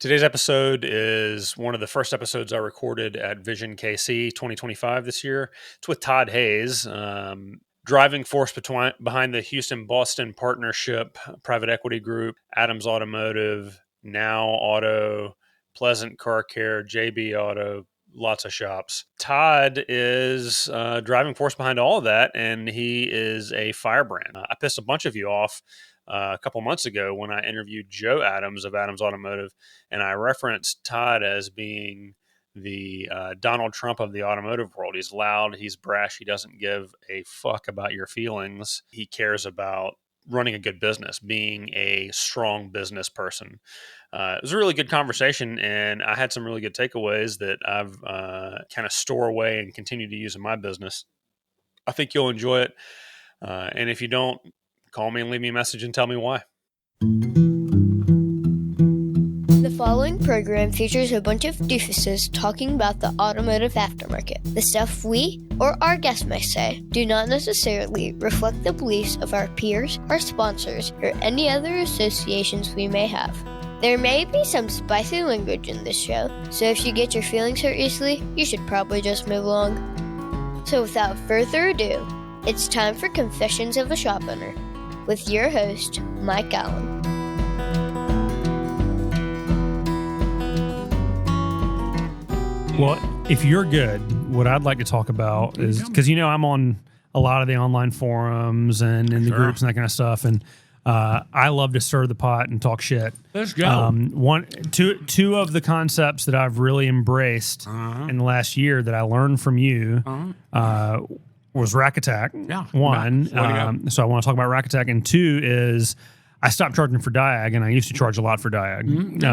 Today's episode is one of the first episodes I recorded at Vision KC 2025 this year. It's with Todd Hayes, driving force behind the Houston-Boston partnership, private equity group, Adams Automotive, Now Auto, Pleasant Car Care, JB Auto, lots of shops. Todd is driving force behind all of that, and he is a firebrand. I pissed a bunch of you off a couple months ago when I interviewed Joe Adams of Adams Automotive, and I referenced Todd as being the Donald Trump of the automotive world. He's loud, he's brash, he doesn't give a fuck about your feelings. He cares about running a good business, being a strong business person. It was a really good conversation, and I had some really good takeaways that I've kind of store away and continue to use in my business. I think you'll enjoy it. And if you don't, call me and leave me a message and tell me why. The following program features a bunch of doofuses talking about the automotive aftermarket. The stuff we or our guests may say do not necessarily reflect the beliefs of our peers, our sponsors, or any other associations we may have. There may be some spicy language in this show, so if you get your feelings hurt easily, you should probably just move along. So without further ado, it's time for Confessions of a Shop Owner with your host, Mike Allen. Well, if you're good, what I'd like to talk about is, because I'm on a lot of the online forums and in the groups and that kind of stuff, and I love to stir the pot and talk shit. Let's go. Two of the concepts that I've really embraced in the last year that I learned from you was Rack Attack. Yeah. One. So I want to talk about Rack Attack. And two is I stopped charging for Diag, and I used to charge a lot for Diag. Mm-hmm.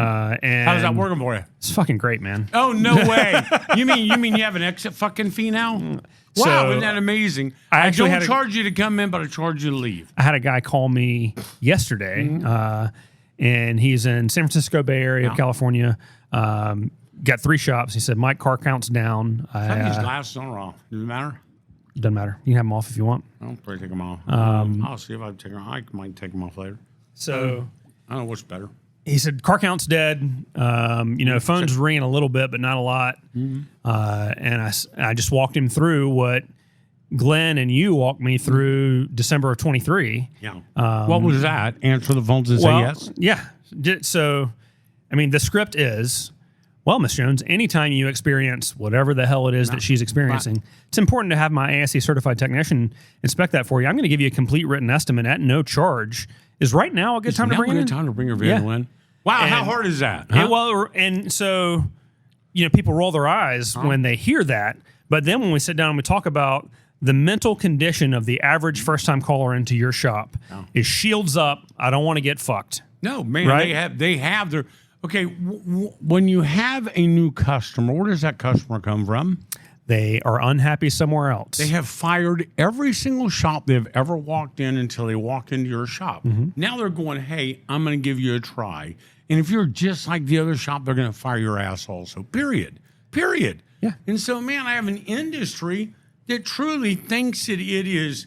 And how's that working for you? It's fucking great, man. Oh, no way. You mean you have an exit fucking fee now? Wow, So, isn't that amazing? I I actually don't charge you to come in, but I charge you to leave. I had a guy call me yesterday, and he's in San Francisco Bay Area of California. Got 3 shops. He said, Mike, car count's down. I think these glasses are off. Does it matter? Doesn't matter. You can have them off if you want. I'll probably take them off. I'll see if I take them off. I might take them off later. So I don't know what's better. he said, car count's dead. Phone's ringing a little bit, but not a lot. And I just walked him through what Glenn and you walked me through December of 23. Yeah. What was that? Answer the phones and say yes? Yeah. So, the script is, well, Miss Jones, anytime you experience whatever the hell it is that she's experiencing, it's important to have my ASE certified technician inspect that for you. I'm going to give you a complete written estimate at no charge. Is right now a good time to bring it in? Time to bring your vehicle in. Wow, how hard is that? Huh? So people roll their eyes when they hear that, but then when we sit down and we talk about the mental condition of the average first-time caller into your shop is shields up. I don't want to get fucked. No, man, right? they have their okay. When you have a new customer, where does that customer come from? They are unhappy somewhere else. They have fired every single shop they've ever walked in until they walked into your shop. Now they're going, hey, I'm going to give you a try. And if you're just like the other shop, they're going to fire your ass also. Period. Yeah. And so, man, I have an industry that truly thinks it is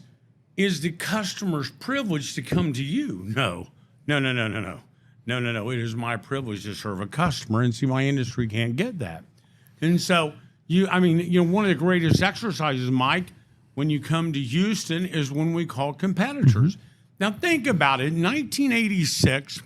the customer's privilege to come to you. No. It is my privilege to serve a customer, and see, my industry can't get that. And so, one of the greatest exercises, Mike, when you come to Houston is when we call competitors. Now, think about it. In 1986,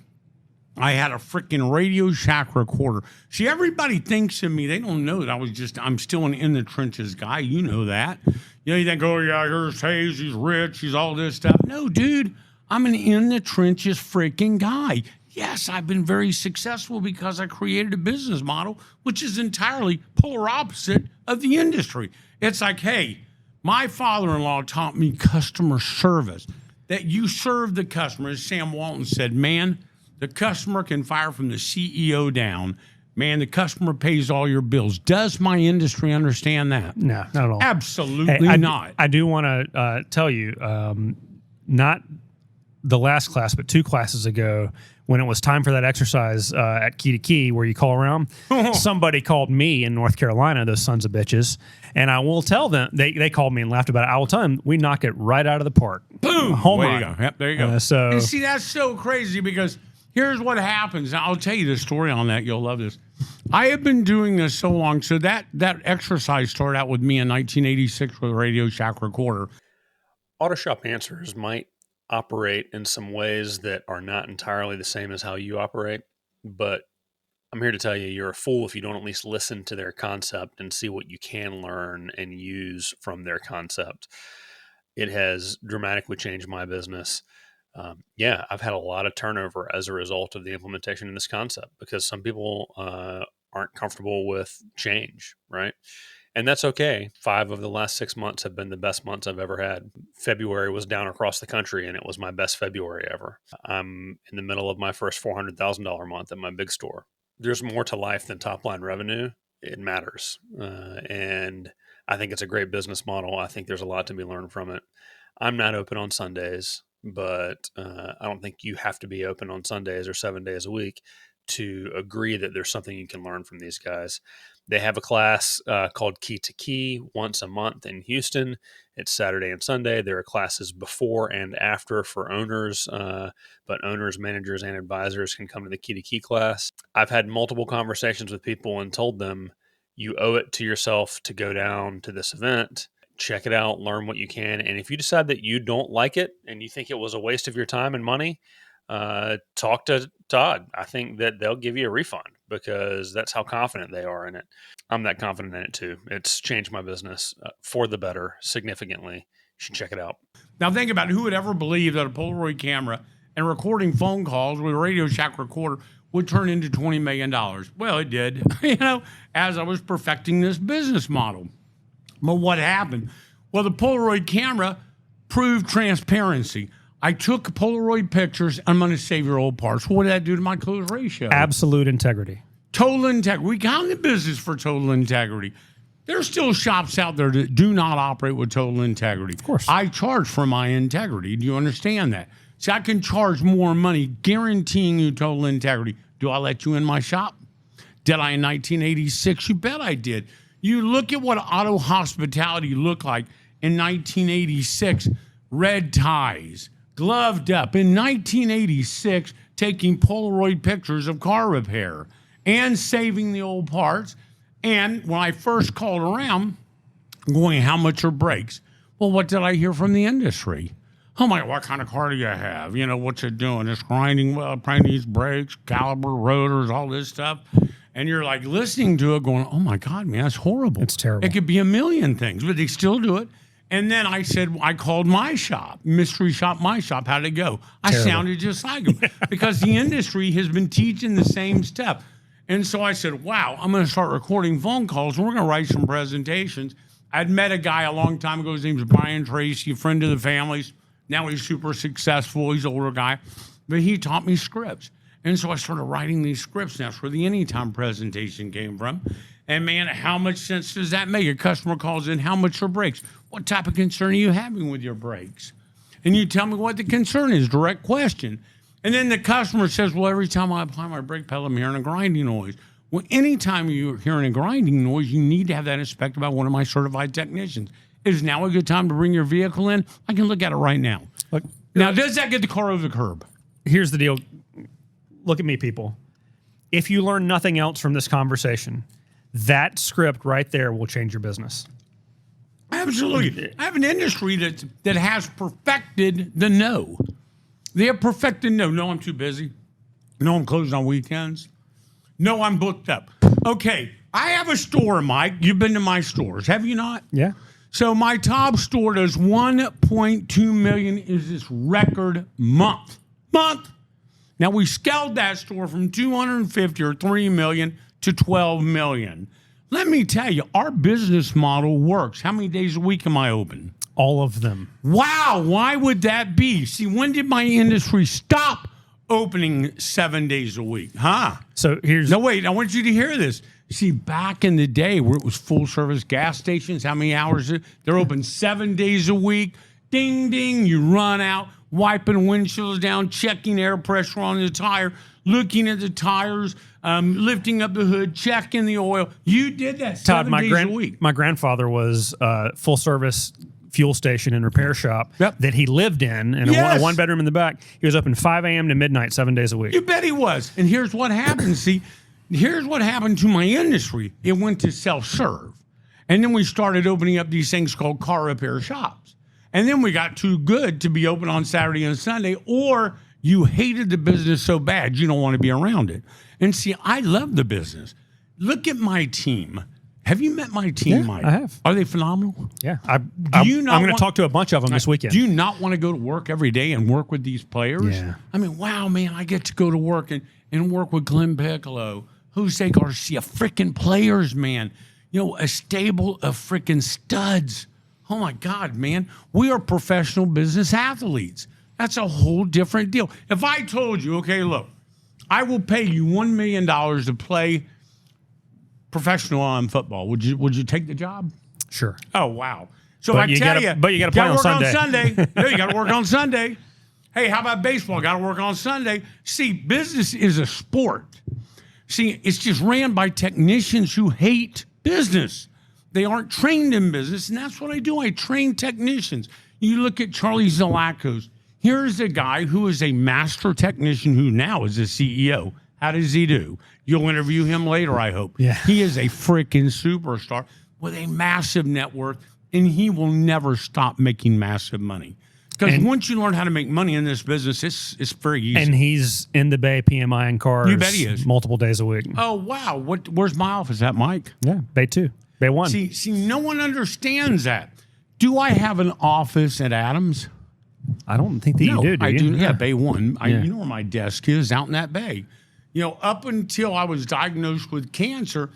I had a freaking Radio Shack recorder. See, everybody thinks of me. They don't know that I'm still an in the trenches guy. You know that. You think, oh, yeah, here's Hayes. He's rich. He's all this stuff. No, dude, I'm an in the trenches freaking guy. Yes, I've been very successful because I created a business model which is entirely polar opposite of the industry. It's like, hey, my father-in-law taught me customer service, that you serve the customer. As Sam Walton said, man, the customer can fire from the CEO down. Man, the customer pays all your bills. Does my industry understand that? No, not at all. Absolutely not. I do want to tell you, not the last class, but 2 classes ago, when it was time for that exercise at Key to Key where you call around, somebody called me in North Carolina, those sons of bitches, and I will tell them, they called me and laughed about it. I will tell them, we knock it right out of the park. Boom! Home There run. you go. Yep, there you go. And see, that's so crazy because Here's what happens. Now, I'll tell you the story on that. You'll love this. I have been doing this so long. So that exercise started out with me in 1986 with a Radio Shack recorder. Auto Shop Answers might operate in some ways that are not entirely the same as how you operate, but I'm here to tell you, you're a fool if you don't at least listen to their concept and see what you can learn and use from their concept. It has dramatically changed my business. I've had a lot of turnover as a result of the implementation of this concept because some people aren't comfortable with change, right? And that's okay. 5 of the last 6 months have been the best months I've ever had. February was down across the country, and it was my best February ever. I'm in the middle of my first $400,000 month at my big store. There's more to life than top-line revenue. It matters. And I think it's a great business model. I think there's a lot to be learned from it. I'm not open on Sundays, but I don't think you have to be open on Sundays or 7 days a week to agree that there's something you can learn from these guys. They have a class called Key to Key once a month in Houston. It's Saturday and Sunday. There are classes before and after for owners, but owners, managers, and advisors can come to the Key to Key class. I've had multiple conversations with people and told them, you owe it to yourself to go down to this event, check it out, learn what you can. And if you decide that you don't like it and you think it was a waste of your time and money, talk to Todd. I think that they'll give you a refund because that's how confident they are in it. I'm that confident in it too. It's changed my business for the better significantly. You should check it out. Now think about it. Who would ever believe that a Polaroid camera and recording phone calls with a Radio Shack recorder would turn into $20 million? Well, it did, as I was perfecting this business model. But what happened? Well, the Polaroid camera proved transparency. I took Polaroid pictures. I'm going to save your old parts. What did that do to my close ratio? Absolute integrity. Total integrity. We got in the business for total integrity. There's still shops out there that do not operate with total integrity. Of course. I charge for my integrity. Do you understand that? See, I can charge more money guaranteeing you total integrity. Do I let you in my shop? Did I in 1986? You bet I did. You look at what auto hospitality looked like in 1986. Red ties, gloved up. In 1986, taking Polaroid pictures of car repair and saving the old parts. And when I first called around, going, how much are brakes? Well, what did I hear from the industry? Oh my, what kind of car do you have? What's it doing? It's grinding, well, probably needs brakes, caliper, rotors, all this stuff. And you're like listening to it going, oh my God, man, that's horrible. It's terrible. It could be a million things, but they still do it. And then I said, I called my shop, mystery shop, my shop. How'd it go? I sounded just like them because the industry has been teaching the same stuff. And so I said, wow, I'm going to start recording phone calls and we're going to write some presentations. I'd met a guy a long time ago. His name's Brian Tracy, a friend of the family's. Now he's super successful. He's an older guy, but he taught me scripts. And so I started writing these scripts. That's where the Anytime presentation came from. And man, how much sense does that make? A customer calls in, how much are brakes? What type of concern are you having with your brakes? And you tell me what the concern is, direct question. And then the customer says, well, every time I apply my brake pedal, I'm hearing a grinding noise. Well, anytime you're hearing a grinding noise, you need to have that inspected by one of my certified technicians. Is now a good time to bring your vehicle in? I can look at it right now. Look, now, does that get the car over the curb? Here's the deal. Look at me, people. If you learn nothing else from this conversation, that script right there will change your business. Absolutely. I have an industry that has perfected the no. They have perfected no. No, I'm too busy. No, I'm closed on weekends. No, I'm booked up. Okay, I have a store, Mike. You've been to my stores, have you not? Yeah. So my top store does 1.2 million is this record month. Now we scaled that store from 250 or 3 million to 12 million. Let me tell you, our business model works. How many days a week am I open? All of them. Wow, why would that be? See, when did my industry stop opening 7 days a week? Huh? So here's... No, wait, I want you to hear this. See, back in the day where it was full-service gas stations, how many hours? They're open 7 days a week. Ding, ding, you run out, wiping windshields down, checking air pressure on the tire, looking at the tires, lifting up the hood, checking the oil. You did that 7 days a week. My grandfather was full-service fuel station and repair shop that he lived in a one bedroom in the back. He was open 5 a.m. to midnight, 7 days a week. You bet he was. And here's what happened. See, here's what happened to my industry. It went to self-serve. And then we started opening up these things called car repair shops. And then we got too good to be open on Saturday and Sunday, or you hated the business so bad you don't want to be around it. And see, I love the business. Look at my team. Have you met my team, Mike? I have. Are they phenomenal? Yeah. I'm going to talk to a bunch of them this weekend. Do you not want to go to work every day and work with these players? Yeah. I mean, wow, man, I get to go to work and work with Glenn Piccolo, Jose Garcia, freaking players, man. You know, a stable of freaking studs. Oh, my God, man. We are professional business athletes. That's a whole different deal. If I told you, okay, look, I will pay you $1 million to play professional on football, would you take the job? Sure. Oh, wow. So but I tell you, but you got to play on Sunday. No, you got to work on Sunday. Hey, how about baseball? Got to work on Sunday. See, business is a sport. See, it's just ran by technicians who hate business. They aren't trained in business, and that's what I do. I train technicians. You look at Charlie Zalakos. Here's a guy who is a master technician who now is a CEO. How does he do? You'll interview him later, I hope. Yeah. He is a freaking superstar with a massive net worth, and he will never stop making massive money. Because once you learn how to make money in this business, it's very easy. And he's in the Bay PMI and cars. You bet he is. Multiple days a week. Oh, wow. Where's my office at, Mike? Yeah, Bay 2. Bay 1. See, no one understands that. Do I have an office at Adams? I don't think that you do I you? do. Yeah, Bay 1. Yeah. You know where my desk is, out in that bay. You know, up until I was diagnosed with cancer,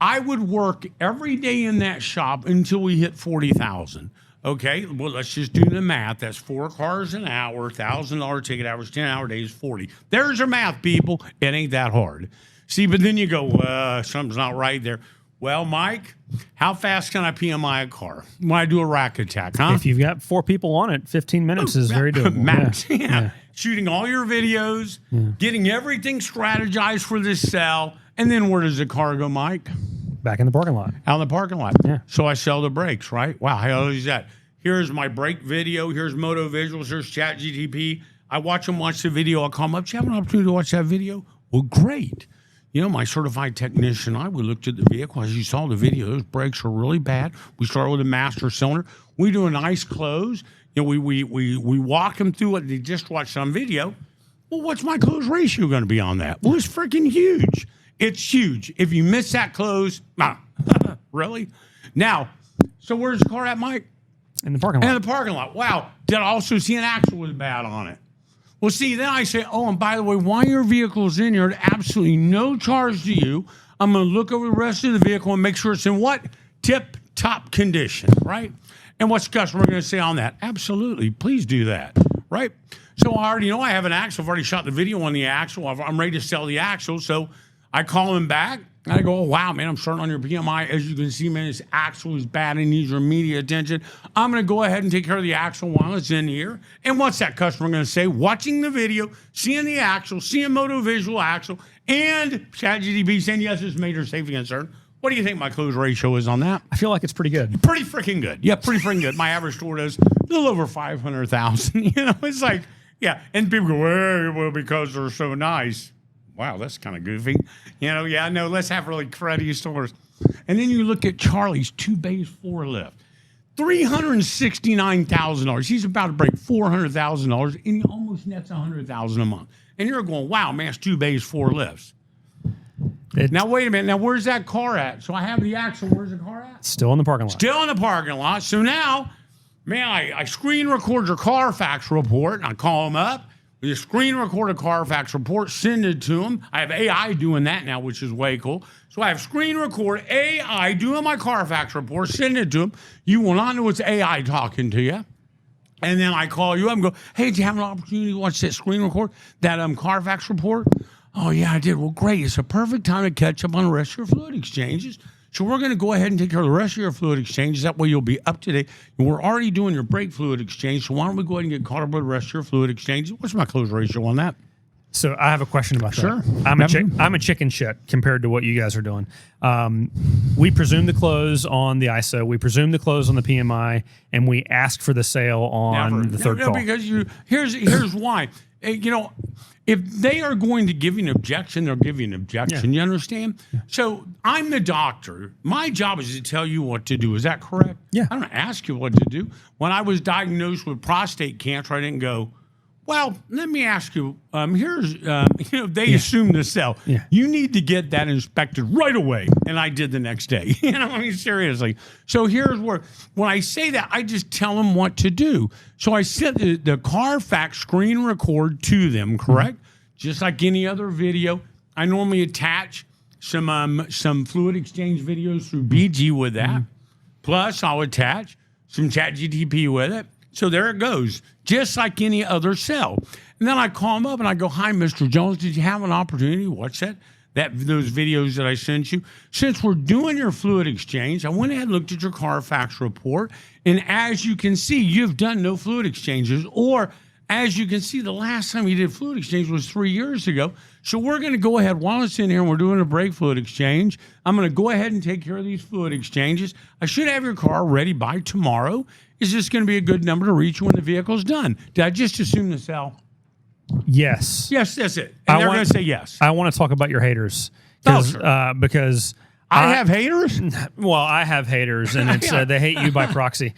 I would work every day in that shop until we hit 40,000. Okay, well, let's just do the math. That's 4 cars an hour, $1,000 ticket hours, 10-hour days, 40. There's your math, people. It ain't that hard. See, but then you go, something's not right there. Well, Mike, how fast can I PMI a car when I do a rack attack, huh? If you've got 4 people on it, 15 minutes is very doable. Max, Yeah. Shooting all your videos, getting everything strategized for this sell, and then where does the car go, Mike? Back in the parking lot. Out in the parking lot. Yeah. So I sell the brakes, right? Wow, how is that? Here's my brake video. Here's Moto Visuals. Here's Chat GTP. I watch them watch the video. I'll call them up. Do you have an opportunity to watch that video? Well, great. You know, my certified technician, we looked at the vehicle. As you saw the video, those brakes are really bad. We start with a master cylinder. We do a nice close. You know, we walk them through what they just watched on video. Well, what's my close ratio going to be on that? Well, it's freaking huge. It's huge. If you miss that close, really? Now, so where's the car at, Mike? In the parking lot. In the parking lot. Wow. Did I also see an axle was bad on it? Well, see, then I say, oh, and by the way, while your vehicle's in here at absolutely no charge to you, I'm going to look over the rest of the vehicle and make sure it's in what? Tip-top condition, right? And what's the customer going to say on that? Absolutely. Please do that, right? So I already know I have an axle. I've already shot the video on the axle. I'm ready to sell the axle. So I call him back. And I go, oh, wow, man, I'm starting on your PMI. As you can see, man, this axle is bad and needs your immediate attention. I'm going to go ahead and take care of the axle while it's in here. And what's that customer going to say? Watching the video, seeing the axle, seeing Moto Visual axle, and ChatGPT saying, yes, it's major safety concern. What do you think my close ratio is on that? I feel like it's pretty good. Pretty freaking good. Yeah, pretty freaking good. My average store does a little over 500,000. You know, it's like, yeah. And people go, well, because they're so nice. Wow, that's kind of goofy. You know, yeah, no, let's have really cruddy stores. And then you look at Charlie's 2 bays 4 lift. $369,000. He's about to break $400,000, and he almost nets $100,000 a month. And you're going, wow, man, it's 2 bays 4 lifts. Now, wait a minute. Now, where's that car at? So I have the axle. Where's the car at? Still in the parking lot. Still in the parking lot. So now, man, I screen record your Carfax report, and I call them up. We screen record a Carfax report, send it to them. I have AI doing that now, which is way cool. So I have screen record AI doing my Carfax report, send it to them. You will not know it's AI talking to you. And then I call you up and go, hey, do you have an opportunity to watch that screen record, that Carfax report? Oh, yeah, I did. Well, great. It's a perfect time to catch up on the rest of your fluid exchanges. So we're going to go ahead and take care of the rest of your fluid exchanges. That way you'll be up to date. And we're already doing your brake fluid exchange. So why don't we go ahead and get caught up with the rest of your fluid exchanges? What's my close ratio on that? So I have a question about Sure. that. I'm a chicken shit compared to what you guys are doing. We presume the close on the ISO, we presume the close on the PMI, and we ask for the sale on the third call. Because here's why. If they are going to give you an objection, they'll give you an objection. You understand? So I'm the doctor. My job is to tell you what to do. Is that correct? Yeah. I don't ask you what to do. When I was diagnosed with prostate cancer, I didn't go, well, let me ask you, they assume the cell. Yeah. You need to get that inspected right away. And I did the next day. Seriously. So here's where, when I say that, I just tell them what to do. So I sent the Carfax screen record to them, correct? Just like any other video. I normally attach some fluid exchange videos through BG with that. Plus, I'll attach some ChatGPT with it. So there it goes, just like any other cell. And then I call him up and I go, hi, Mr. Jones, did you have an opportunity to watch those videos that I sent you? Since we're doing your fluid exchange, I went ahead and looked at your Carfax report. And as you can see, you've done no fluid exchanges. Or as you can see, the last time you did fluid exchange was 3 years ago. So we're going to go ahead, while it's in here and we're doing a brake fluid exchange, I'm going to go ahead and take care of these fluid exchanges. I should have your car ready by tomorrow. Is this going to be a good number to reach when the vehicle's done? Did I just assume the cell? Yes. Yes, that's it. And they're going to say yes. I want to talk about your haters. Sure. Because I have haters? Well, I have haters, and it's they hate you by proxy.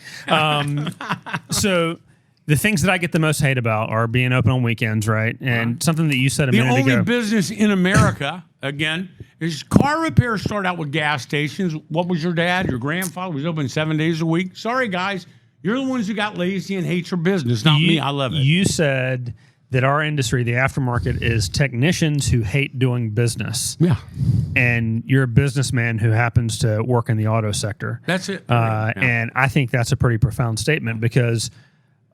So the things that I get the most hate about are being open on weekends, right? And something that you said a minute ago. The only business in America, again, is car repair start out with gas stations. What was your dad? Your grandfather was open 7 days a week. Sorry, guys. You're the ones who got lazy and hate your business, not me. I love it. You said that our industry, the aftermarket, is technicians who hate doing business. Yeah. And you're a businessman who happens to work in the auto sector. That's it. And I think that's a pretty profound statement because,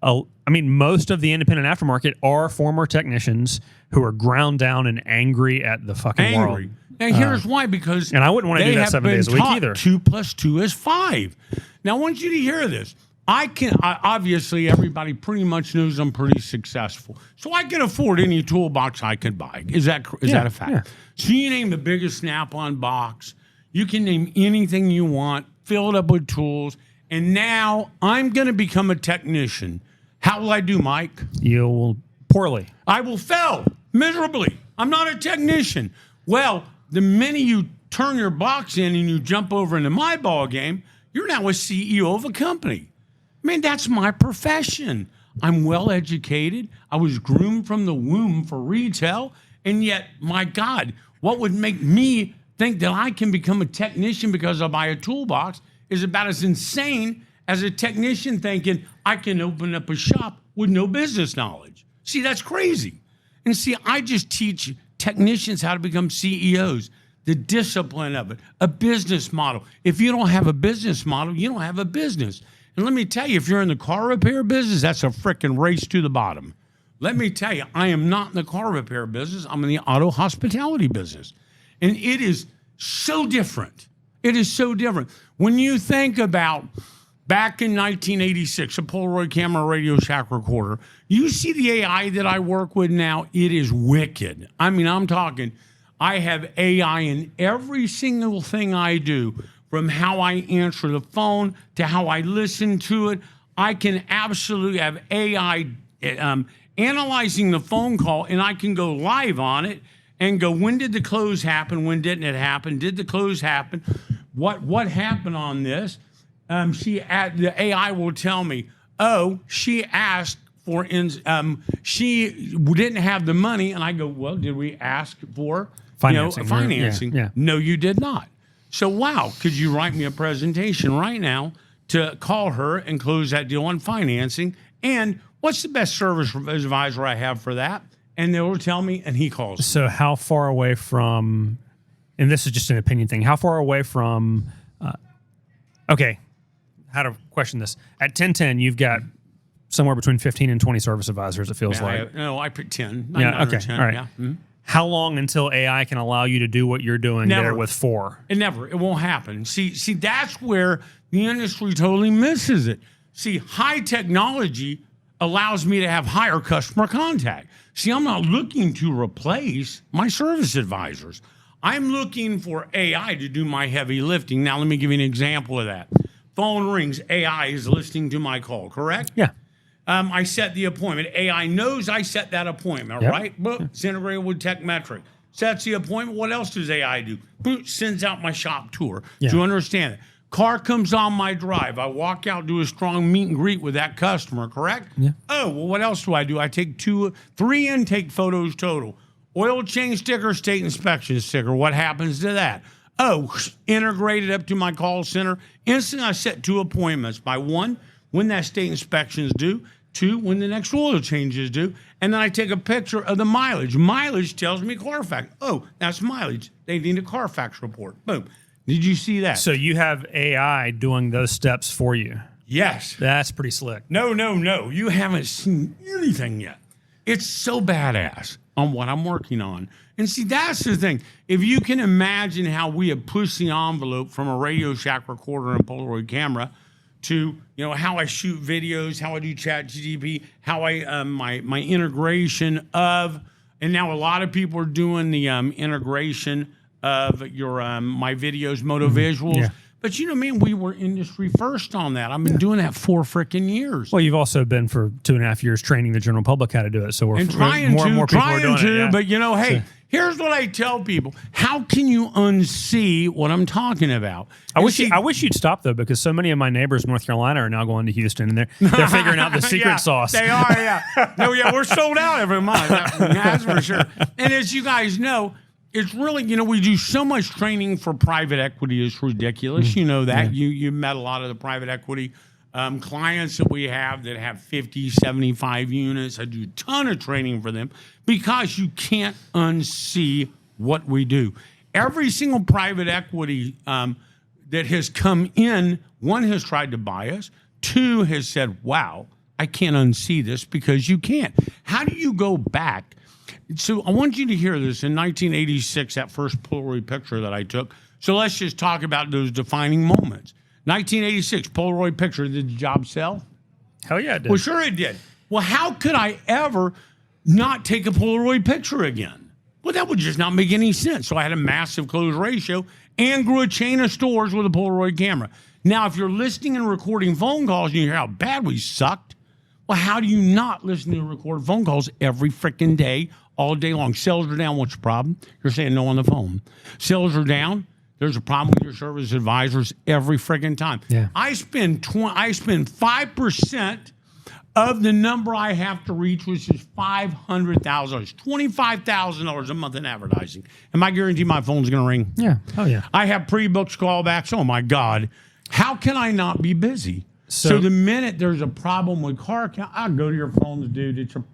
most of the independent aftermarket are former technicians who are ground down and angry at the fucking world. And here's why, because and I wouldn't want to do that 7 days a week either. 2 + 2 is 5. Now, I want you to hear this. Obviously, everybody pretty much knows I'm pretty successful. So I can afford any toolbox I could buy. Is that a fact? Yeah. So you name the biggest Snap-on box. You can name anything you want, fill it up with tools. And now I'm going to become a technician. How will I do, Mike? You'll poorly. I will fail miserably. I'm not a technician. Well, the minute you turn your box in and you jump over into my ball game, you're now a CEO of a company. That's my profession. I'm well educated. I was groomed from the womb for retail. And yet, my God, what would make me think that I can become a technician because I buy a toolbox is about as insane as a technician thinking I can open up a shop with no business knowledge. See, that's crazy. And see, I just teach technicians how to become CEOs, the discipline of it, a business model. If you don't have a business model, you don't have a business. And let me tell you, if you're in the car repair business, that's a freaking race to the bottom. Let me tell you, I am not in the car repair business. I'm in the auto hospitality business. And it is so different. It is so different. When you think about back in 1986, a Polaroid camera Radio Shack recorder, you see the AI that I work with now, it is wicked. I'm talking, I have AI in every single thing I do. From how I answer the phone to how I listen to it, I can absolutely have AI analyzing the phone call, and I can go live on it and go, when did the close happen? When didn't it happen? Did the close happen? What happened on this? The AI will tell me, she asked for, she didn't have the money, and I go, well, did we ask for financing? Yeah. No, you did not. So, wow, could you write me a presentation right now to call her and close that deal on financing? And what's the best service advisor I have for that? And they will tell me, and he calls me. So how far away from, and this is just an opinion thing, how far away from, how to question this. At 1010, you've got somewhere between 15 and 20 service advisors, it feels like. I put 10. Yeah, okay, 10, all right. Yeah. Mm-hmm. How long until AI can allow you to do what you're doing there with 4? It won't happen. See, that's where the industry totally misses it. See, high technology, allows me to have higher customer contact. See, I'm not looking to replace my service advisors. I'm looking for AI to do my heavy lifting. Now, let me give you an example of that. Phone rings, AI is listening to my call, correct? Yeah. I set the appointment. AI knows I set that appointment, Yep. right? Boom, it's integrated with TechMetric. Sets the appointment. What else does AI do? Boom, sends out my shop tour. Yeah. Do you understand it? Car comes on my drive. I walk out, do a strong meet and greet with that customer, correct? Yeah. Oh, well, what else do? I take 3 intake photos total. Oil change sticker, state inspection sticker. What happens to that? Oh, integrated up to my call center. Instantly, I set 2 appointments. By 1, when that state inspection is due. 2, when the next oil change is due. And then I take a picture of the mileage. Mileage tells me Carfax. Oh, that's mileage. They need a Carfax report. Boom. Did you see that? So you have AI doing those steps for you. Yes. That's pretty slick. No. You haven't seen anything yet. It's so badass on what I'm working on. And see, that's the thing. If you can imagine how we have pushed the envelope from a Radio Shack recorder and Polaroid camera to, how I shoot videos, how I do ChatGPT, how I my integration of, and now a lot of people are doing the integration of your my videos, moto visuals. Yeah. But man, we were industry first on that. I've been doing that 4 freaking years. Well, you've also been for 2.5 years training the general public how to do it. So we're trying more and more people are doing it. Yeah. But hey, here's what I tell people: how can you unsee what I'm talking about? I wish you'd stop though, because so many of my neighbors in North Carolina are now going to Houston and they're figuring out the secret sauce. They are, yeah. No, yeah, we're sold out every month. That's for sure. And as you guys know, it's really, we do so much training for private equity. It's ridiculous. You know that. Yeah. You met a lot of the private equity clients that we have that have 50, 75 units. I do a ton of training for them because you can't unsee what we do. Every single private equity that has come in, 1 has tried to buy us, 2 has said, wow, I can't unsee this, because you can't. How do you go back? So I want you to hear this. In 1986, that first Polaroid picture that I took. So let's just talk about those defining moments. 1986, Polaroid picture. Did the job sell? Hell yeah, it did. Well, sure it did. Well, how could I ever not take a Polaroid picture again? Well, that would just not make any sense. So I had a massive close ratio and grew a chain of stores with a Polaroid camera. Now, if you're listening and recording phone calls and you hear how bad we sucked, well, how do you not listen to and record phone calls every freaking day, all day long? Sales are down. What's your problem? You're saying no on the phone. Sales are down. There's a problem with your service advisors every freaking time. Yeah. I spend 5% of the number I have to reach, which is $500,000, $25,000 a month in advertising. Am I guaranteed my phone's going to ring? Yeah. Oh yeah. I have pre-booked callbacks. Oh my God. How can I not be busy? So the minute there's a problem with car count, I'll go to your phones, dude. It's your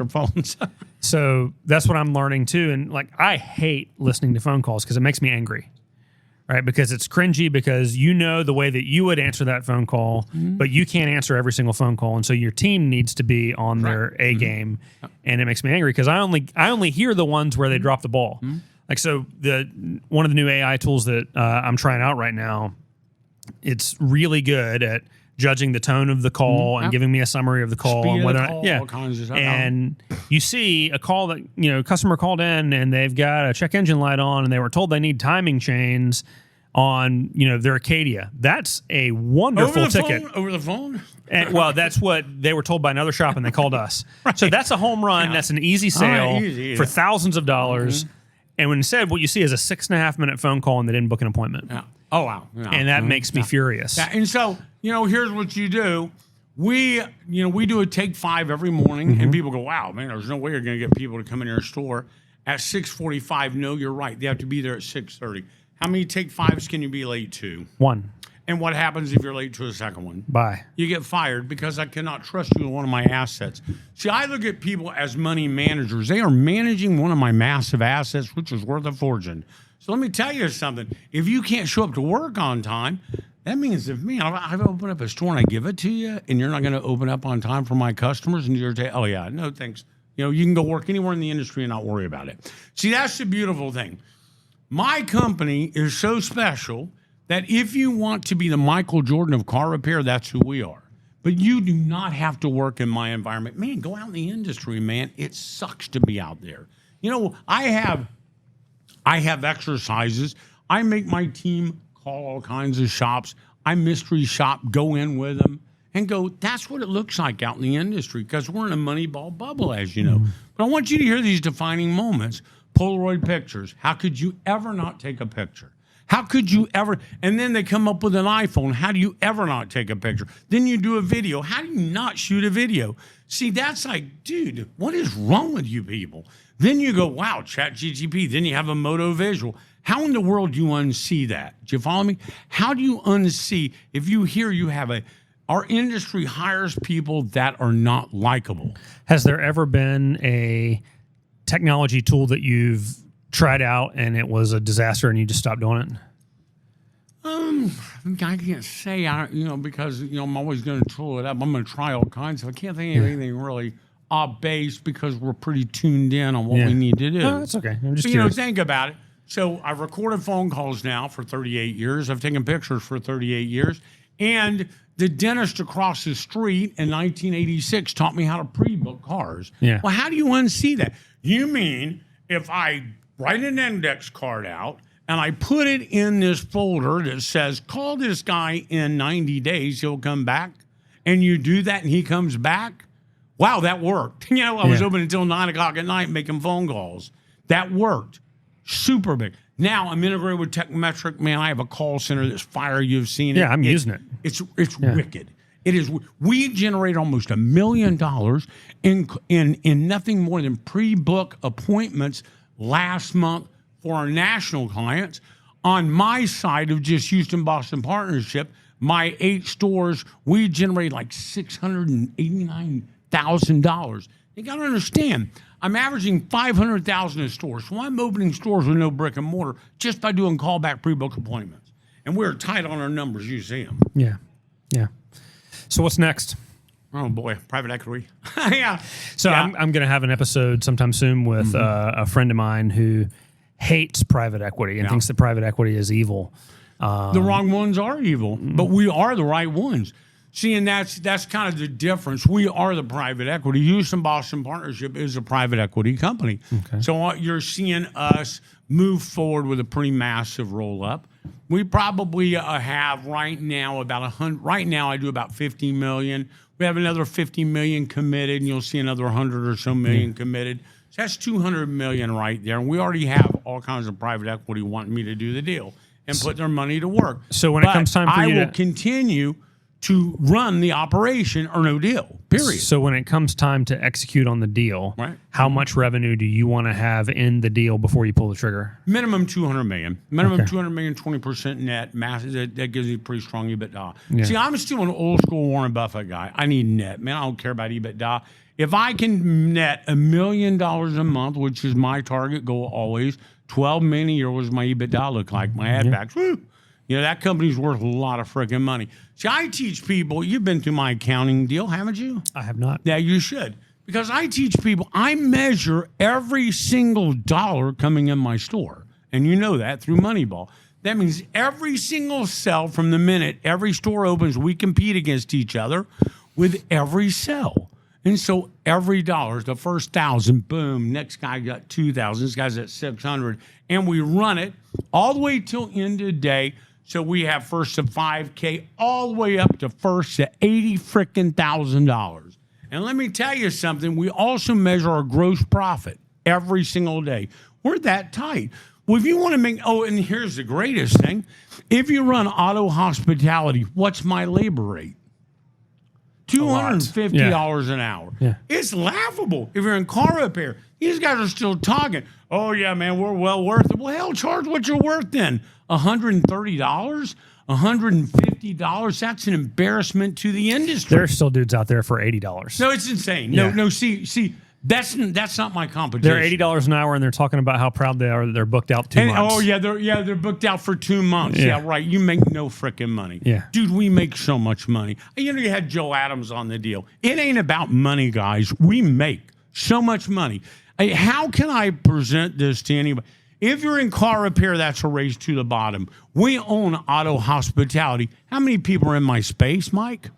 phones. So that's what I'm learning too. And I hate listening to phone calls because it makes me angry, right? Because it's cringy, because the way that you would answer that phone call, but you can't answer every single phone call. And so your team needs to be on their A game. And it makes me angry because I only hear the ones where they drop the ball. So one of the new AI tools that I'm trying out right now, it's really good at judging the tone of the call and giving me a summary of the call. Speed and whether of the call, all kinds of stuff. And you see a call that, customer called in and they've got a check engine light on and they were told they need timing chains on, their Acadia. That's a wonderful ticket. Over the phone? And, well, that's what they were told by another shop and they called us. Right. So that's a home run. Yeah. That's an easy sale for thousands of dollars. And instead, what you see is a 6.5 minute phone call and they didn't book an appointment. Yeah. Oh, wow. Yeah. And that makes me furious. Yeah. And so, here's what you do. We do a take 5 every morning, and people go, wow, man, there's no way you're going to get people to come in your store at 6:45. No, you're right. They have to be there at 6:30. How many take 5s can you be late to? 1. And what happens if you're late to a second one? Bye. You get fired because I cannot trust you with one of my assets. See, I look at people as money managers. They are managing one of my massive assets, which is worth a fortune. So let me tell you something. If you can't show up to work on time, that means if I've opened up a store and I give it to you, and you're not going to open up on time for my customers, and you're saying, oh yeah, no thanks. You can go work anywhere in the industry and not worry about it. See, that's the beautiful thing. My company is so special that if you want to be the Michael Jordan of car repair, that's who we are. but you do not have to work in my environment. Man, go out in the industry, man. It sucks to be out there. You know, I have exercises. I make my team call all kinds of shops. I mystery shop, go in with them, and go, that's what it looks like out in the industry, because we're in a Moneyball bubble, as you know. But I want you to hear these defining moments. Polaroid pictures. How could you ever not take a picture? How could you ever? And then they come up with an iPhone. How do you ever not take a picture? Then you do a video. How do you not shoot a video? See, that's like, dude, what is wrong with you people? Then you go, wow, ChatGPT. Then you have a Moto Visual. How in the world do you unsee that? Do you follow me? How do you unsee if you hear you have our industry hires people that are not likable? Has there ever been a technology tool that you've tried out and it was a disaster and you just stopped doing it? I can't say, because, I'm always going to tool it up. I'm going to try all kinds of. I can't think of anything really off-base because we're pretty tuned in on what we need to do. No, that's okay. I'm just but, curious. Think about it. So I've recorded phone calls now for 38 years. I've taken pictures for 38 years. And the dentist across the street in 1986 taught me how to pre-book cars. Yeah. Well, how do you unsee that? You mean if I write an index card out and I put it in this folder that says, call this guy in 90 days, he'll come back, and you do that and he comes back? Wow, that worked. I was open until 9 o'clock at night making phone calls. That worked. Super big. Now I'm integrated with Techmetric. Man, I have a call center that's fire. You've seen it. Yeah, I'm using it. It's wicked. It is. We generate almost $1 million in nothing more than pre-book appointments last month for our national clients. On my side of just Houston-Boston partnership, my 8 stores, we generate like $689,000. You got to understand, I'm averaging $500,000 a store. So I'm opening stores with no brick and mortar just by doing callback pre-book appointments. And we're tight on our numbers. You see them. Yeah. So what's next? Oh, boy. Private equity. Yeah. So I'm going to have an episode sometime soon with a friend of mine who hates private equity and thinks that private equity is evil. The wrong ones are evil, but we are the right ones. See, and that's kind of the difference. We are the private equity. Houston-Boston Partnership is a private equity company. Okay. So you're seeing us move forward with a pretty massive roll-up. We probably have right now about 100. Right now, I do about $50 million. We have another $50 million committed, and you'll see another 100 or so million committed. So that's $200 million right there. And we already have all kinds of private equity wanting me to do the deal and put their money to work. So when it comes time for you I will continue to run the operation or no deal, period. So when it comes time to execute on the deal, how much revenue do you want to have in the deal before you pull the trigger? Minimum $200 million. Minimum $200 million, 20% net. Massive. That gives you a pretty strong EBITDA. Yeah. See, I'm still an old school Warren Buffett guy. I need net. Man, I don't care about EBITDA. If I can net $1 million a month, which is my target goal always, 12 million a year was my EBITDA look like, my ad backs. Woo! That company's worth a lot of freaking money. See, I teach people, you've been through my accounting deal, haven't you? I have not. Yeah, you should. Because I teach people, I measure every single dollar coming in my store. And you know that through Moneyball. That means every single sell from the minute every store opens, we compete against each other with every sell. And so every dollar, the first 1,000, boom, next guy got 2,000, this guy's at 600. And we run it all the way till end of the day. So we have first to $5K all the way up to first to $80,000. And let me tell you something. We also measure our gross profit every single day. We're that tight. Well, if you want to make, and here's the greatest thing. If you run auto hospitality, what's my labor rate? $250 an hour. Yeah. It's laughable. If you're in car repair, these guys are still talking. Oh, yeah, man, we're well worth it. Well, hell, charge what you're worth then. $130? $150? That's an embarrassment to the industry. There are still dudes out there for $80. No, it's insane. No, see, that's not my competition. They're $80 an hour, and they're talking about how proud they are that they're booked out 2 months. Oh, yeah, they're booked out for 2 months. Yeah, right. You make no freaking money. Yeah. Dude, we make so much money. You had Joe Adams on the deal. It ain't about money, guys. We make so much money. How can I present this to anybody? If you're in car repair, that's a race to the bottom. We own auto hospitality. How many people are in my space, Mike?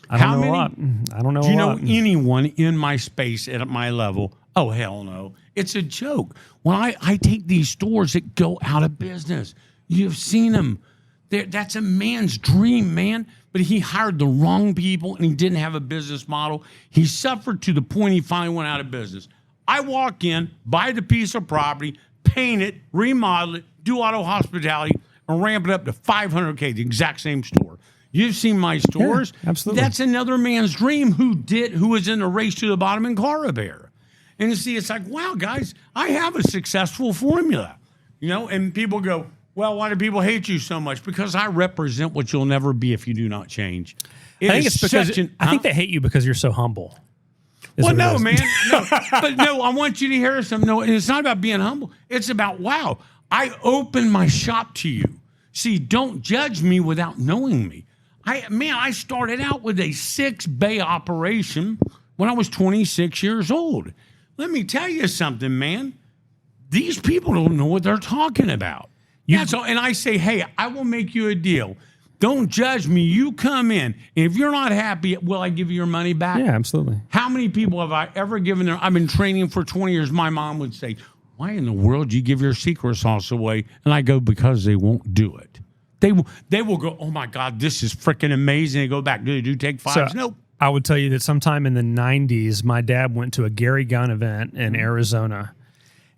I don't know a lot. I don't know Do you a know lot. anyone in my space at my level? Oh, hell no. It's a joke. When I take these stores that go out of business, you've seen them. That's a man's dream, man. But he hired the wrong people and he didn't have a business model. He suffered to the point he finally went out of business. I walk in, buy the piece of property, paint it, remodel it, do auto hospitality, and ramp it up to $500K, the exact same store. You've seen my stores. Yeah, absolutely. That's another man's dream who was in the race to the bottom in car repair. And you see, it's like, wow, guys, I have a successful formula. And people go, well, why do people hate you so much? Because I represent what you'll never be if you do not change. I think it's because I think they hate you because you're so humble. Well, no, man. No. But no, I want you to hear something. No, and it's not about being humble. It's about, wow, I open my shop to you. See, don't judge me without knowing me. I started out with a 6-bay operation when I was 26 years old. Let me tell you something, man. These people don't know what they're talking about. That's all. And I say, hey, I will make you a deal. Don't judge me. You come in. If you're not happy, will I give you your money back? Yeah, absolutely. How many people have I ever given them? I've been training for 20 years. My mom would say, why in the world do you give your secret sauce away? And I go, because they won't do it. They will go, oh, my God, this is freaking amazing. They go back. Do they do take fives? So, nope. I would tell you that sometime in the 90s, my dad went to a Gary Gunn event in Arizona.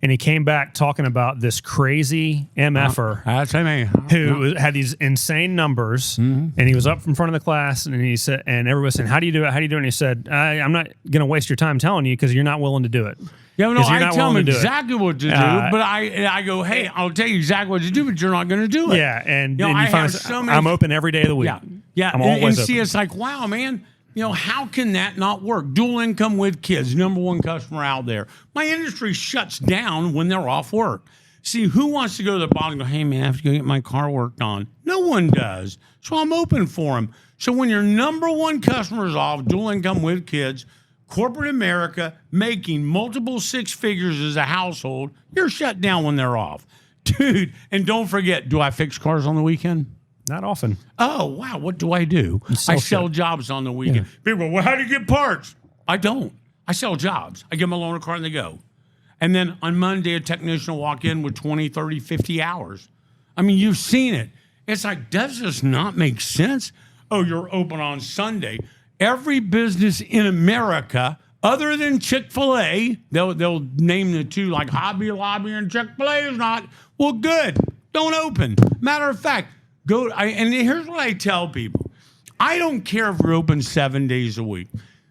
And he came back talking about this crazy MFer who had these insane numbers. And he was up in front of the class and he said, and everybody was saying, how do you do it? How do you do it? And he said, I'm not going to waste your time telling you because you're not willing to do it. Yeah, no, I tell them exactly what to do, but I go, hey, I'll tell you exactly what to do, but you're not going to do it. Yeah, and then I you find have so many. I'm open every day of the week. Yeah. I'm always and see, open. it's like, wow, man. How can that not work? Dual income with kids, number one customer out there. My industry shuts down when they're off work. See, who wants to go to the bottom and go, hey, man, I have to go get my car worked on? No one does. So I'm open for them. So when your number one customer is off, dual income with kids, corporate America, making multiple 6 figures as a household, you're shut down when they're off. Dude, and don't forget, do I fix cars on the weekend? Not often. Oh, wow. What do I do? I sell jobs on the weekend. Yeah. People, well, how do you get parts? I don't. I sell jobs. I give them a loaner car and they go. And then on Monday, a technician will walk in with 20, 30, 50 hours. I mean, you've seen it. It's like, does this not make sense? Oh, you're open on Sunday. Every business in America, other than Chick-fil-A, they'll name the two, like Hobby Lobby and Chick-fil-A is not. Well, good. Don't open. Matter of fact, and here's what I tell people. I don't care if you're open 7 days a week.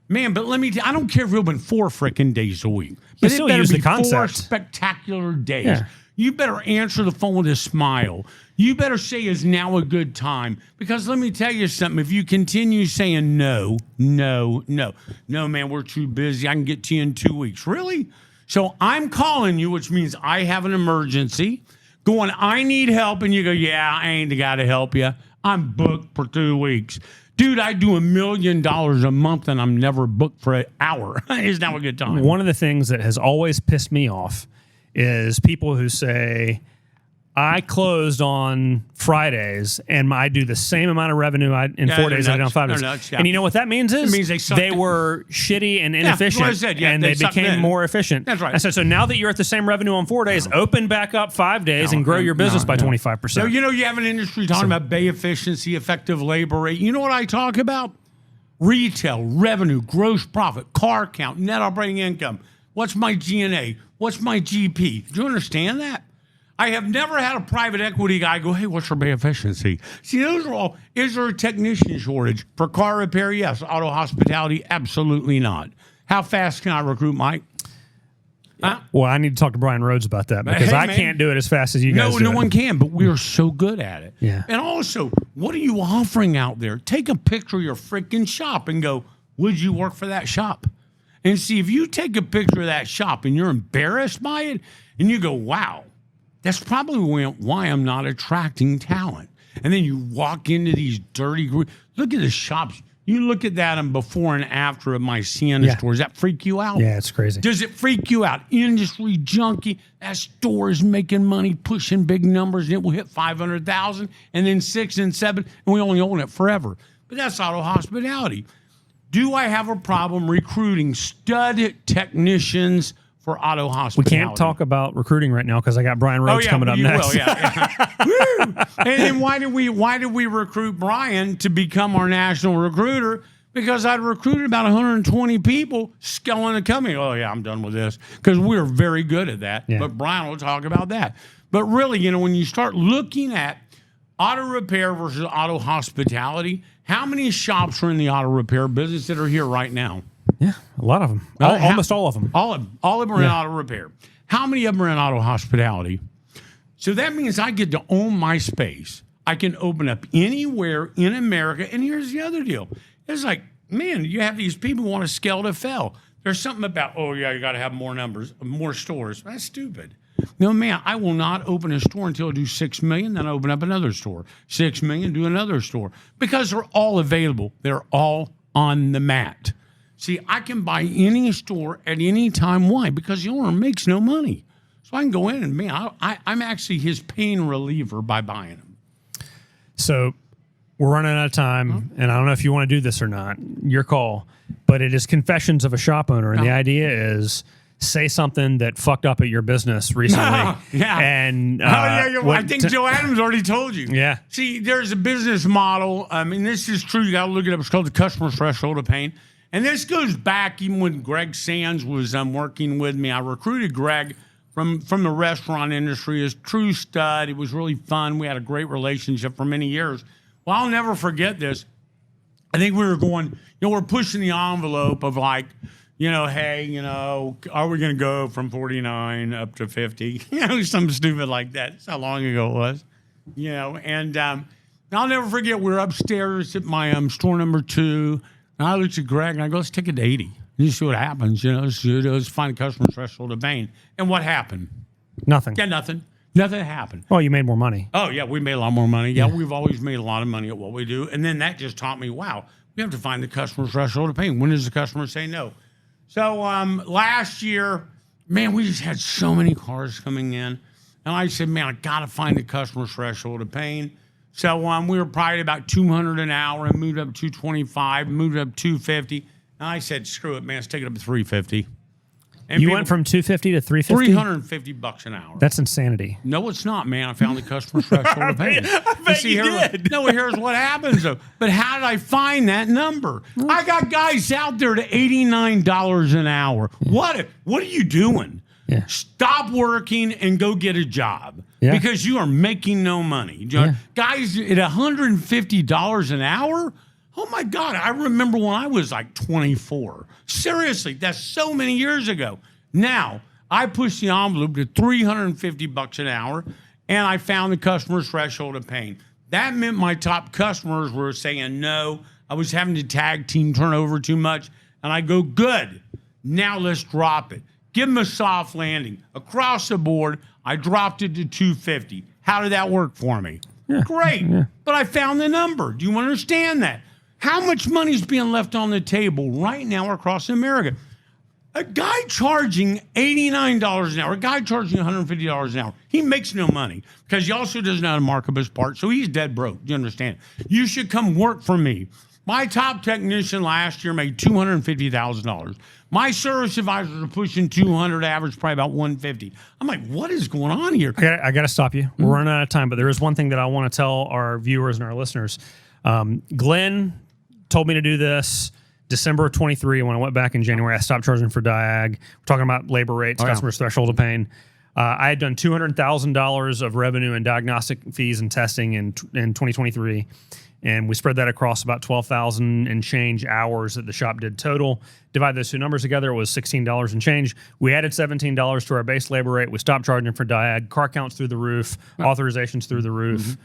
Man, but let me I don't care if you're open 4 freaking days a week. But still it better use be the concept. 4 spectacular days. Yeah. You better answer the phone with a smile. You better say is now a good time. Because let me tell you something. If you continue saying no, man, we're too busy. I can get to you in 2 weeks. Really? So I'm calling you, which means I have an emergency. Going, I need help. And you go, yeah, I ain't the guy to help you. I'm booked for 2 weeks. Dude, I do $1 million a month and I'm never booked for an hour. Is now a good time? One of the things that has always pissed me off is people who say, I closed on Fridays and I do the same amount of revenue in 4 days as I did on 5 days. Nuts, yeah. And you know what that means is? It means they were shitty and inefficient, I said, and they became more efficient. That's right. I said, so now that you're at the same revenue on 4 days, open back up 5 days and grow your business by 25%. So, you have an industry talking about bay efficiency, effective labor rate. You know what I talk about? Retail, revenue, gross profit, car count, net operating income. What's my G&A? What's my GP? Do you understand that? I have never had a private equity guy go, hey, what's your bay efficiency? See, those are all, is there a technician shortage? For car repair, yes. Auto hospitality, absolutely not. How fast can I recruit, Mike? Huh? Well, I need to talk to Brian Rhodes about that because I can't do it as fast as you guys do. No one can, but we are so good at it. Yeah. And also, what are you offering out there? Take a picture of your freaking shop and go, would you work for that shop? And see, if you take a picture of that shop and you're embarrassed by it, and you go, wow, that's probably why I'm not attracting talent. And then you walk into these dirty groups. Look at the shops. You look at that and before and after of my Sienna store. Does that freak you out? Yeah, it's crazy. Does it freak you out? Industry junkie. That store is making money, pushing big numbers, and it will hit 500,000 and then 6 and 7, and we only own it forever. But that's auto hospitality. Do I have a problem recruiting stud technicians for auto We hospitality? can't talk about recruiting right now because I got Brian Rhodes coming up you next. will, yeah. Woo! And why did we recruit Brian to become our national recruiter? Because I'd recruited about 120 people, scaling the company. Oh yeah, I'm done with this because we're very good at that. Yeah. But Brian will talk about that. But really, when you start looking at auto repair versus auto hospitality, how many shops are in the auto repair business that are here right now? Yeah, a lot of them. Almost all of them. All of them are in auto repair. How many of them are in auto hospitality? So that means I get to own my space. I can open up anywhere in America. And here's the other deal. It's like, man, you have these people who want to scale to fail. There's something about, you got to have more stores. That's stupid. No, man, I will not open a store until I do 6 million, then I open up another store. 6 million, do another store. Because they're all available. They're all on the mat. See, I can buy any store at any time. Why? Because the owner makes no money. So I can go in and, man, I'm actually his pain reliever by buying them. So we're running out of time, and I don't know if you want to do this or not. Your call. But it is Confessions of a Shop Owner, and the idea is say something that fucked up at your business recently. Yeah. And I think Joe Adams already told you. Yeah. See, there's a business model. I mean, this is true. You got to look it up. It's called the customer threshold of pain. And this goes back even when Greg Sands was working with me. I recruited Greg from the restaurant industry as true stud. It was really fun. We had a great relationship for many years. Well, I'll never forget this. I think we were going, we're pushing the envelope of like, hey, are we going to go from 49 up to 50? Something stupid like that. That's how long ago it was. And I'll never forget, we were upstairs at my store number 2. And I looked at Greg and I go, let's take it to 80. You see what happens. Let's find a customer threshold of pain. And what happened? Nothing. Yeah, nothing. Nothing happened. Oh, you made more money. Oh, yeah, we made a lot more money. Yeah, we've always made a lot of money at what we do. And then that just taught me, wow, we have to find the customer threshold of pain. When does the customer say no? So last year, man, we just had so many cars coming in. And I said, man, I got to find the customer threshold of pain. So we were probably about 200 an hour and moved up to 225, moved up to 250. And I said, screw it, man, let's take it up to 350. And you went from 250 to 350? $350 an hour. That's insanity. No, it's not, man. I found the customer threshold of pain. I bet you did. Here's what happens, though. But how did I find that number? I got guys out there to $89 an hour. What are you doing? Yeah. Stop working and go get a job because you are making no money. Guys at $150 an hour? Oh, my God. I remember when I was like 24. Seriously, that's so many years ago. Now, I pushed the envelope to $350 an hour, and I found the customer threshold of pain. That meant my top customers were saying no. I was having to tag team turnover too much, and I go, good. Now let's drop it. Give them a soft landing. Across the board, I dropped it to 250. How did that work for me? Yeah. Great. Yeah. But I found the number. Do you understand that? How much money is being left on the table right now across America? A guy charging $89 an hour, a guy charging $150 an hour, he makes no money because he also doesn't know how to mark up his parts, so he's dead broke. Do you understand? You should come work for me. My top technician last year made $250,000. My service advisors are pushing 200, average probably about 150. I'm like, what is going on here? I got to stop you. We're running out of time, but there is one thing that I want to tell our viewers and our listeners. Glenn told me to do this December of 23. When I went back in January, I stopped charging for Diag. We're talking about labor rates, customers' threshold of pain. I had done $200,000 of revenue in diagnostic fees and testing in 2023. And we spread that across about 12,000 and change hours that the shop did total. Divide those two numbers together, it was $16 and change. We added $17 to our base labor rate. We stopped charging for Diag. Car counts through the roof. Authorizations through the roof. Mm-hmm.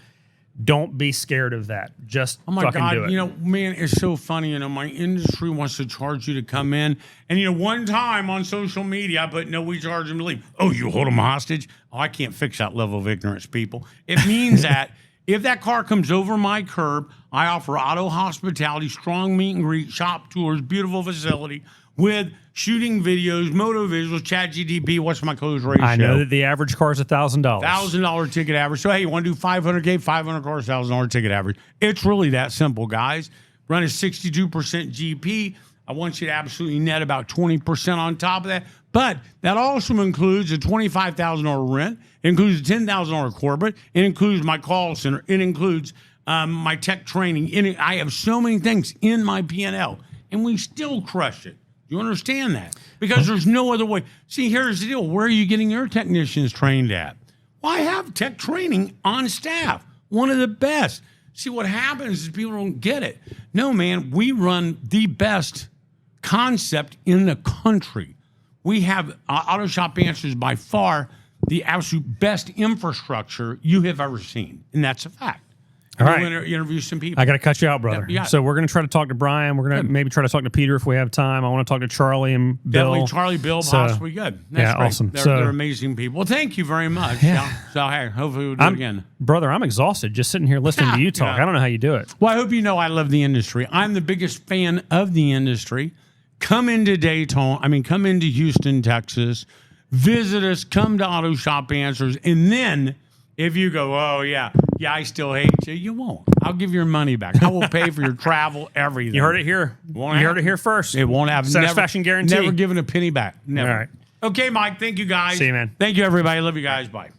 Don't be scared of that. Just fucking do it. Man, it's so funny. My industry wants to charge you to come in. And, one time on social media, I put, no, we charge them to leave. Oh, you hold them hostage? Oh, I can't fix that level of ignorance, people. It means that if that car comes over my curb, I offer auto hospitality, strong meet and greet, shop tours, beautiful facility with shooting videos, moto visuals, ChatGPT. What's my close ratio? I know that the average car is $1,000. $1,000 ticket average. So, hey, you want to do 500K, 500 cars, $1,000 ticket average. It's really that simple, guys. run a 62% GP. I want you to absolutely net about 20% on top of that. But that also includes a $25,000 rent. It includes a $10,000 corporate. It includes my call center. It includes my tech training. I have so many things in my P&L, and we still crush it. You understand that? Because there's no other way. See, here's the deal. Where are you getting your technicians trained at? Well, I have tech training on staff. One of the best. See, what happens is people don't get it. No, man, we run the best concept in the country. We have Auto Shop Answers by far the absolute best infrastructure you have ever seen. And that's a fact. All right. We're going to interview some people. I got to cut you out, brother. Yeah. So we're going to try to talk to Brian. We're going to maybe try to talk to Peter if we have time. I want to talk to Charlie and Bill. Definitely Charlie, Bill, possibly good. That's yeah, great. awesome. They're amazing people. Well, thank you very much. Yeah. So, hey, hopefully we'll do it again. Brother, I'm exhausted just sitting here listening to you talk. Yeah. I don't know how you do it. Well, I hope you know I love the industry. I'm the biggest fan of the industry. Come into come into Houston, Texas. Visit us. Come to Auto Shop Answers. And then if you go, oh, yeah, I still hate you, you won't. I'll give your money back. I will pay for your travel, everything. You heard it here. You heard it here first. It won't have satisfaction guarantee. Never given a penny back. Never. All right. Okay, Mike. Thank you, guys. See you, man. Thank you, everybody. Love you guys. Bye.